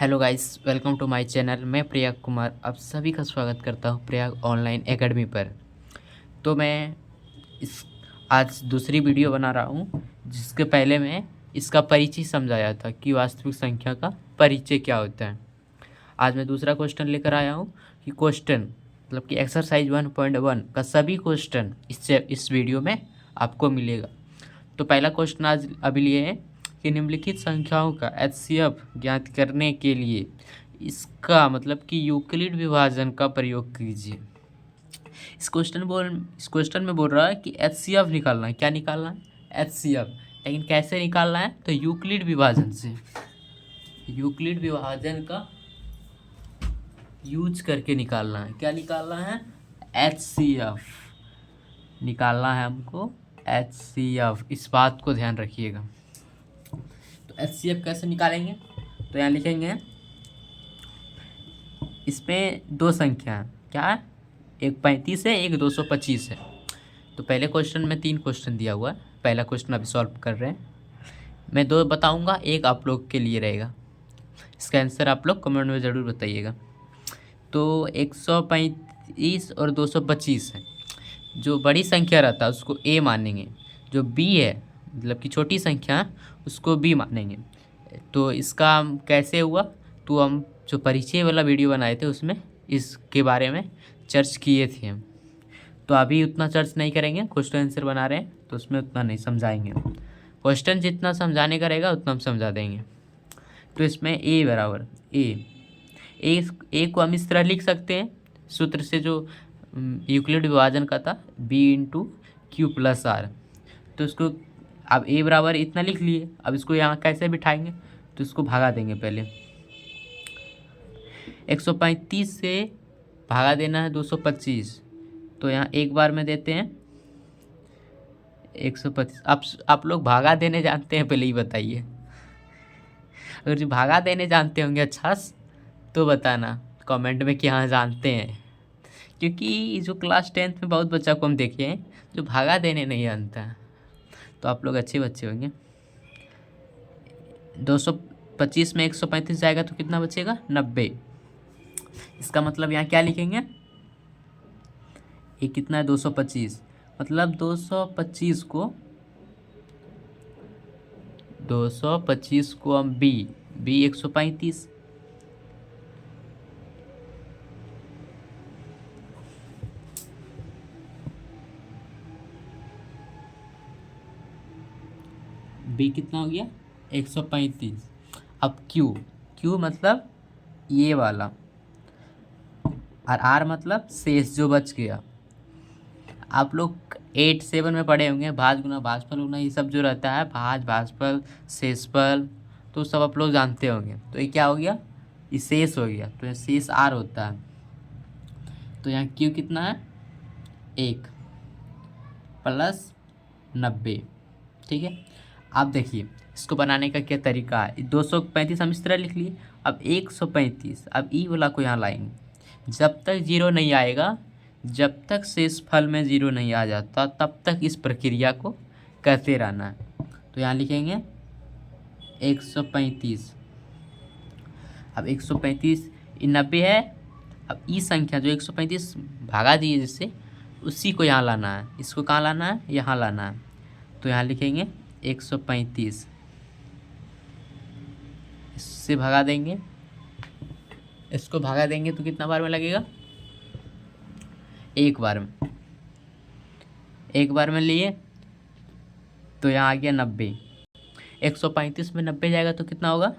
Hello guys, welcome to my channel. मैं प्रयाग कुमार आप सभी का स्वागत करता हूं प्रयाग ऑनलाइन एकेडमी पर। तो मैं इस आज दूसरी वीडियो बना रहा हूं, जिसके पहले मैं इसका परिचय समझाया था कि वास्तविक संख्या का परिचय क्या होता है। आज मैं दूसरा क्वेश्चन लेकर आया हूं कि क्वेश्चन मतलब कि एक्सरसाइज 1.1 का सभी क्वेश्चन इस वीडियो में आपको मिलेगा। तो पहला क्वेश्चन आज अभी लिए है कि निम्नलिखित संख्याओं का एचसीएफ ज्ञात करने के लिए इसका मतलब कि यूक्लिड विभाजन का प्रयोग कीजिए। इस क्वेश्चन में बोल रहा है कि एचसीएफ निकालना है। क्या निकालना है? एचसीएफ। लेकिन कैसे निकालना है? तो यूक्लिड विभाजन से, यूक्लिड विभाजन का यूज करके निकालना है। क्या निकालना है? एचसीएफ निकालना है हमको। एचसीएफ, इस बात को ध्यान रखिएगा। तो एचसीएफ कैसे निकालेंगे? तो यहाँ लिखेंगे, इसमें दो संख्या है। क्या है? एक 35 है, एक 225 है। तो पहले क्वेश्चन में 3 क्वेश्चन दिया हुआ है। पहला क्वेश्चन अभी सॉल्व कर रहे हैं। मैं 2 बताऊंगा, एक आप लोग के लिए रहेगा। इसका आंसर आप लोग कमेंट में ज़रूर बताइएगा। तो 135 और 225 है। जो बड़ी संख्या रहता है उसको ए मानेंगे, जो बी है मतलब कि छोटी संख्या है उसको बी मानेंगे। तो इसका कैसे हुआ? तो हम जो परिचय वाला वीडियो बनाए थे उसमें इसके बारे में चर्च किए थे हम। तो अभी उतना चर्च नहीं करेंगे, क्वेश्चन आंसर बना रहे हैं तो उसमें उतना नहीं समझाएंगे। क्वेश्चन जितना समझाने का रहेगा उतना हम समझा देंगे। तो इसमें ए बराबर ए को हम इस तरह लिख सकते हैं सूत्र से, जो यूक्लिड विभाजन का था, B into Q plus R. तो इसको अब ए बराबर इतना लिख लिए। अब इसको यहाँ कैसे बिठाएंगे? तो इसको भगा देंगे पहले। 135 से भागा देना है 225। तो यहाँ एक बार में देते हैं 125। आप लोग भागा देने जानते हैं? पहले ही बताइए। अगर जो भागा देने जानते होंगे अच्छा तो बताना कमेंट में कि हाँ जानते हैं। क्योंकि जो क्लास 10th में बहुत बच्चा को हम देखे हैं जो भागा देने नहीं जानता। तो आप लोग अच्छे बच्चे होंगे। 225 में 135 जाएगा तो कितना बचेगा? 90। इसका मतलब यहाँ क्या लिखेंगे? ये कितना है? 225। मतलब 225 को हम बी 135। बी कितना हो गया? 135। अब क्यू मतलब ये वाला, और आर मतलब शेष जो बच गया। आप लोग 8-7 में पढ़े होंगे, भाज गुना भाजफल गुना, ये सब जो रहता है, भाज भाजफल शेषफल, तो सब आप लोग जानते होंगे। तो ये क्या हो गया? ये शेष हो गया, तो ये शेष आर होता है। तो यहाँ क्यू कितना है? 1 प्लस 90। ठीक है। अब देखिए इसको बनाने का क्या तरीका है। 235 हम इस तरह लिख लिए। अब 135, अब ई वाला को यहाँ लाएंगे। जब तक जीरो नहीं आएगा, जब तक शेष फल में जीरो नहीं आ जाता, तब तक इस प्रक्रिया को करते रहना है। तो यहाँ लिखेंगे 135। अब 135 90 है। अब ई संख्या जो 135 भागा दिए जिससे, उसी को यहाँ लाना है। इसको कहाँ लाना है? यहाँ लाना है। तो यहाँ लिखेंगे 135, इससे भगा देंगे। इसको भगा देंगे तो कितना बार में लगेगा? एक बार में। एक बार में लिए तो यहाँ आ गया 90। 135 में 90 जाएगा तो कितना होगा?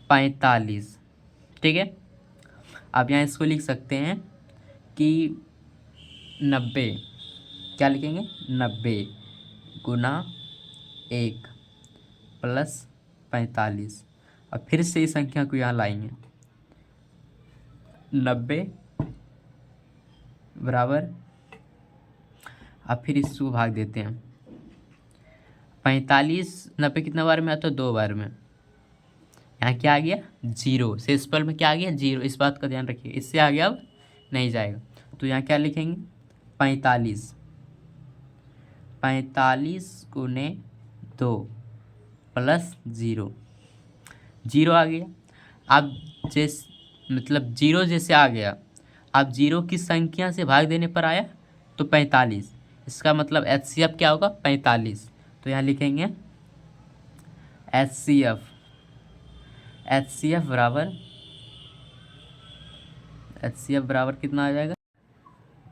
45। ठीक है। अब यहाँ इसको लिख सकते हैं कि 90, क्या लिखेंगे? 90 गुना 1 प्लस 45। अब फिर से इस संख्या को यहाँ लाएंगे। 90 बराबर, अब फिर इसको भाग देते हैं। 45 90 कितना बार में आता है? 2 बार में। यहाँ क्या आ गया? जीरो। शेषफल में क्या आ गया? जीरो। इस बात का ध्यान रखिए, इससे आगे अब नहीं जाएगा। तो यहाँ क्या लिखेंगे? 45 45 गुने 2 प्लस 0। जीरो आ गया। आप मतलब जीरो जैसे आ गया, आप जीरो की संख्या से भाग देने पर आया तो 45, इसका मतलब HCF क्या होगा 45। तो यहाँ लिखेंगे HCF, HCF बराबर कितना आ जाएगा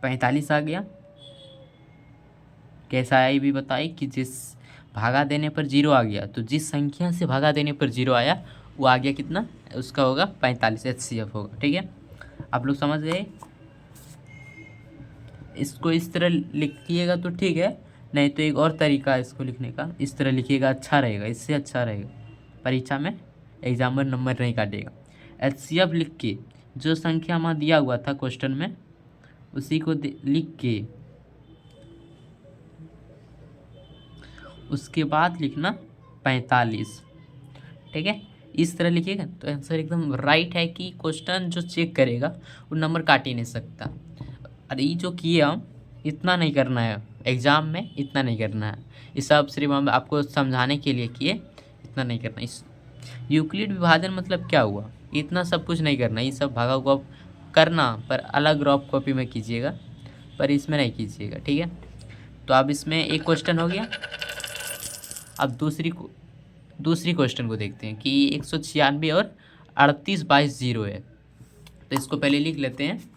45 आ गया। कैसा आया ये भी बताइए कि जिस भागा देने पर जीरो आ गया, तो जिस संख्या से भागा देने पर जीरो आया वो आ गया कितना, उसका होगा 45, HCF होगा। ठीक है, आप लोग समझ गए। इसको इस तरह लिखिएगा तो ठीक है, नहीं तो एक और तरीका है इसको लिखने का, इस तरह लिखिएगा, अच्छा रहेगा, इससे अच्छा रहेगा, परीक्षा में एग्जामिनर नंबर नहीं काटेगा। HCF लिख के जो संख्या वहाँ दिया हुआ था क्वेश्चन में उसी को लिख के उसके बाद लिखना 45। ठीक है, इस तरह लिखिएगा तो आंसर एकदम राइट है कि क्वेश्चन जो चेक करेगा वो नंबर काट ही नहीं सकता। अरे ये जो किए हम, इतना नहीं करना है एग्ज़ाम में, इतना नहीं करना है, ये सब सिर्फ हम आपको समझाने के लिए किए, इतना नहीं करना। इस यूक्लिड विभाजन मतलब क्या हुआ, इतना सब कुछ नहीं करना, ये सब भागा हुआ करना, पर अलग रफ कॉपी में कीजिएगा, पर इसमें नहीं कीजिएगा। ठीक है, तो अब इसमें एक क्वेश्चन हो गया। अब दूसरी क्वेश्चन को देखते हैं कि 196 और 38 22 जीरो है, तो इसको पहले लिख लेते हैं।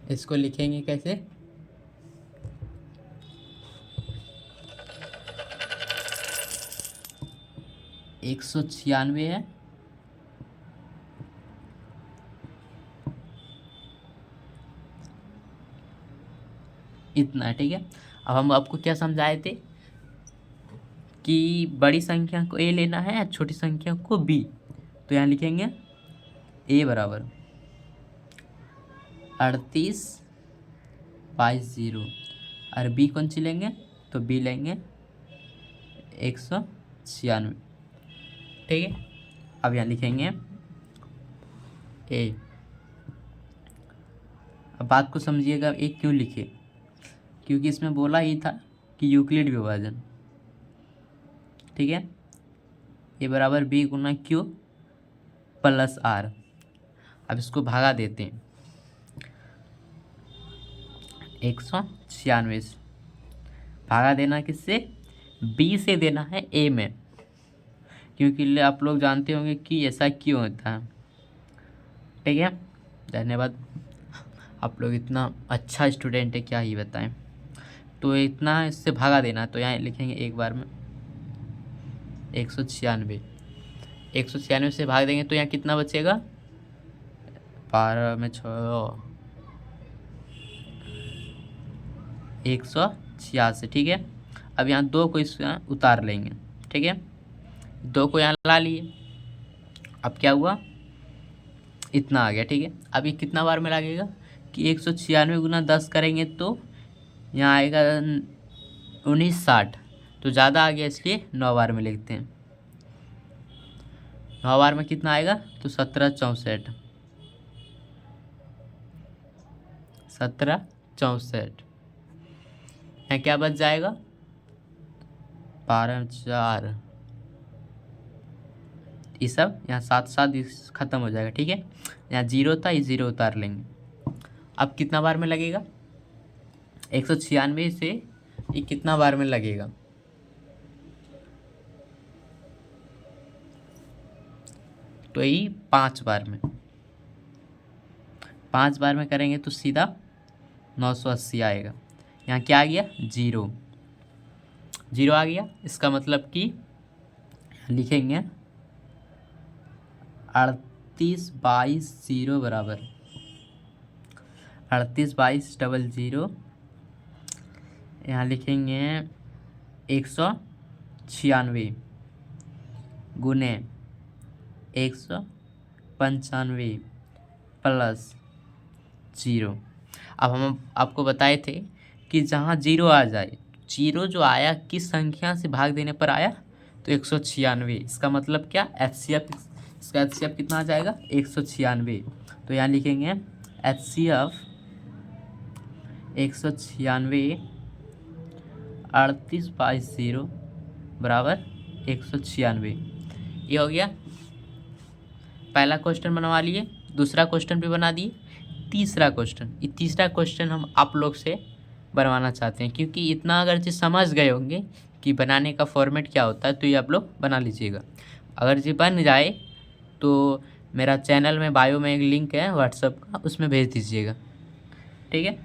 इसको लिखेंगे कैसे, एक 196 है, इतना। ठीक है, अब हम आपको क्या समझाए थे कि बड़ी संख्या को A लेना है, छोटी संख्या को B। तो यहाँ लिखेंगे A बराबर 38 22 जीरो, और B कौन सी लेंगे, तो B लेंगे 196। ठीक है, अब यहाँ लिखेंगे A। अब बात को समझिएगा, A क्यों लिखे, क्योंकि इसमें बोला ही था कि यूक्लिड विभाजन। ठीक है, A बराबर B गुना Q प्लस R। अब इसको भागा देते हैं 196 से, भागा देना किससे, B से देना है A में, क्योंकि आप लोग जानते होंगे कि ऐसा क्यों होता है। ठीक है, धन्यवाद, आप लोग इतना अच्छा स्टूडेंट है क्या ही बताएं। तो इतना इससे भागा देना, तो यहाँ लिखेंगे एक बार में 196 से भाग देंगे तो यहाँ कितना बचेगा, 12 में 6 186। ठीक है, अब यहाँ 2 को इस उतार लेंगे। ठीक है, 2 को यहाँ ला लिए, अब क्या हुआ, इतना आ गया। ठीक है, अब ये कितना बार में लगेगा कि 196 गुना 10 करेंगे तो यहाँ आएगा 1960, तो ज़्यादा आ गया इसलिए 9 बार में लिखते हैं। 9 बार में कितना आएगा, तो 1764, 1764। यहाँ क्या बच जाएगा, 12 4, ये सब यहाँ 7 7 खत्म हो जाएगा। ठीक है, यहाँ जीरो था, ये जीरो उतार लेंगे। अब कितना बार में लगेगा, 196 से ये कितना बार में लगेगा, तो ये 5 बार में, 5 बार में करेंगे तो सीधा 980 आएगा। यहाँ क्या आ गया, जीरो, जीरो आ गया। इसका मतलब कि लिखेंगे 38 22 जीरो बराबर 38 22 डबल जीरो, यहाँ लिखेंगे 196 गुने 195 प्लस जीरो। अब हम आपको बताए थे कि जहाँ जीरो आ जाए, जीरो जो आया किस संख्या से भाग देने पर आया, तो 196। इसका मतलब क्या, HCF, इसका HCF कितना आ जाएगा 196। तो यहाँ लिखेंगे HCF 196 38/0 बराबर 196। ये हो गया, पहला क्वेश्चन बनवा लिए, दूसरा क्वेश्चन भी बना दिए। तीसरा क्वेश्चन, ये तीसरा क्वेश्चन हम आप लोग से बनवाना चाहते हैं, क्योंकि इतना अगर जी समझ गए होंगे कि बनाने का फॉर्मेट क्या होता है तो ये आप लोग बना लीजिएगा। अगर जी बन जाए तो मेरा चैनल में बायो में एक लिंक है व्हाट्सएप का, उसमें भेज दीजिएगा। ठीक है।